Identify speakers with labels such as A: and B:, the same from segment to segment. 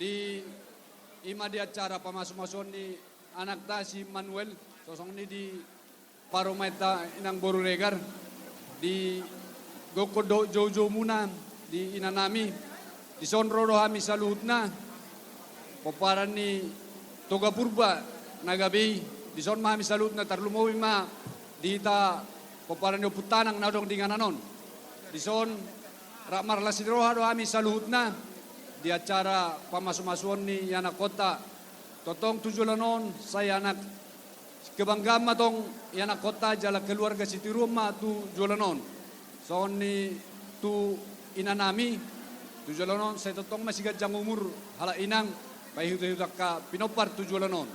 A: di ima di acara pamasuk-masukan ni anak ta si Manuel sosong ni di Parometa inang Boruregar di Gokodo Jojo muna di inanami di sonrodo kami sa luhut na paparan ni Toga Purba nagabi di son mami sa luhut na tarlumawi ma di ta paparan ni putanang na dong dingananon di son Ramar Lasiroha do kami sa luhut na di acara pamasuk-masukan ni anak kota totong tujulanon saya anak kebanggaan matong anak kota jala keluarga siti rumah tu julanon so ni tu inanami tu julanon saya totong masih gajang umur hala inang bayi hidup ka pinopar tu julanon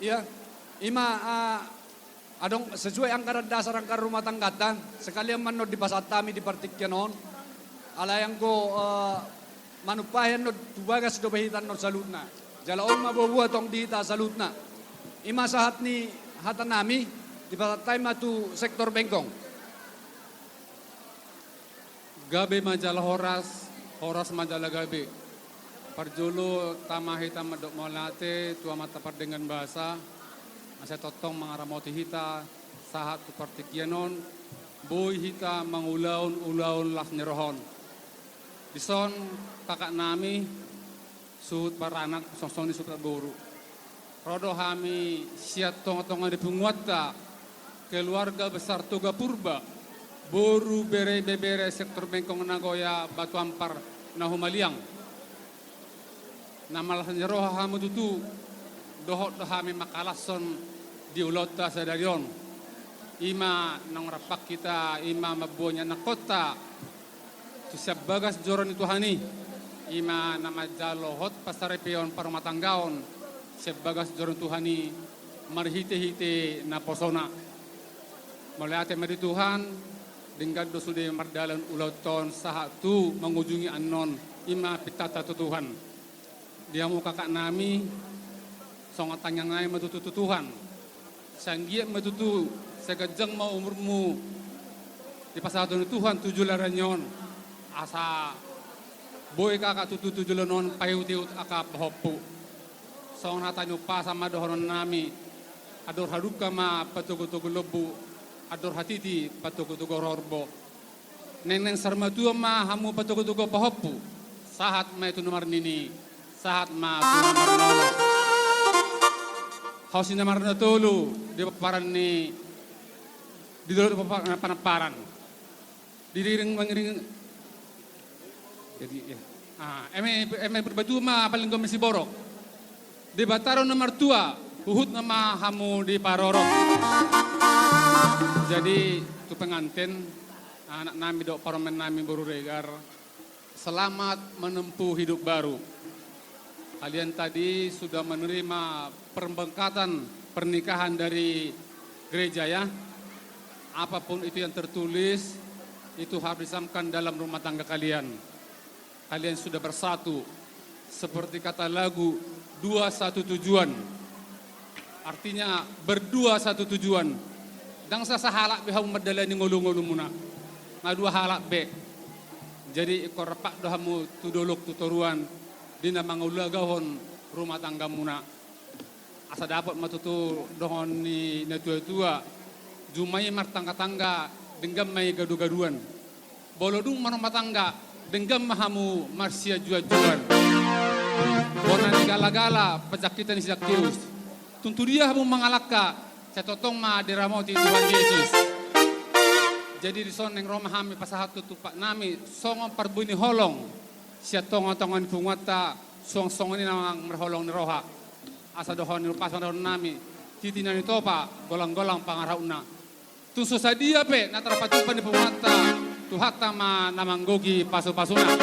A: iya ima adong sesuai anggaran dasar anggaran rumah tangga sekalian manod di pasatami di partikyanon ala yang ko manupayan no tubagas do bahitan no salutna jalaon mabubuhat tong dita salutna ima sahat ni hatanami di pasatay matu sektor bengkong
B: gabe majala horas majala gabe parjulu tamahita madok molate tua mata dengan bahasa asa totong mangaramoti hita sahat tu partikyanon boy hita mangulaun las nerohon dison kakak nami suhut paranak sosong di sutra boru rodo hami siat tong-tongan di punguata keluarga besar Toga Purba boru bere sektor Bengkong Nagoya Batu Ampar Nahumaliang namalah nyeroha hamu tutu dohot hami makalason di ulota sadarion ima nang rapak kita ima mabuanya na kota siap bagas joron itu hani ima nama jalohot pasarepion parumatanggaon siap bagas joron Tuhani marhite-hite na posona melihat meri Tuhan dengan dosude mardalan uloton sahatu mengunjungi anon ima pitata tu Tuhan dia mau kakak nami songat tanyang ngai matutu Tuhan sanggiat matutu segajeng mau umurmu di pasatun Tuhan 7 laranyon asa boy kakak tutu julonon payutiut akap hopu song natanyo pa sama dohoron nami ador haduka ma patugutugo lebu ador hatiti patugutugo rorbo neng sarmatua ma hamu patugutugo pahopu sahat ma itu nomor nini sahat ma itu nomor nolo hausin nomor tolu di paparan ni di dulu panaparan diring mengiring jadi ya eme berbatu mah paling gue mesti borok di Bataro nomor 2 uhut nama hamu di Parorok jadi tu pengantin anak nami dok paromen nami Boruregar selamat menempuh hidup baru kalian tadi sudah menerima pembengkatan pernikahan dari gereja ya apapun itu yang tertulis itu harus disampaikan dalam rumah tangga kalian kalian sudah bersatu seperti kata lagu dua satu tujuan artinya berdua satu tujuan dang sasahalak biha medalani ngulu-ngulu muna ngadua halak be jadi ikor repak dohamu tudolok tutoruan dina mangulagahon rumah tangga muna asa dapat matutu dohon ni natua-tua jumai martangga-tangga denggam mai gadu-gaduan bolodung rumah tangga denggam mahamu marsia jua-juan bonan gala-gala pejakitan sidak tius tuntu dia hamu mengalaka catotong ma diramoti Tuhan Yesus jadi di soneng Roma hami pasahat tutupak nami songong parbuni holong sia tongon-tongon pungwata song-song ini namang merholong niroha asa dohon nirupasan dohon nami titina nitopa golang-golang pangarauna tusu sadia pe natrapatupan di pungwata tuhata ma namanggogi pasu-pasuna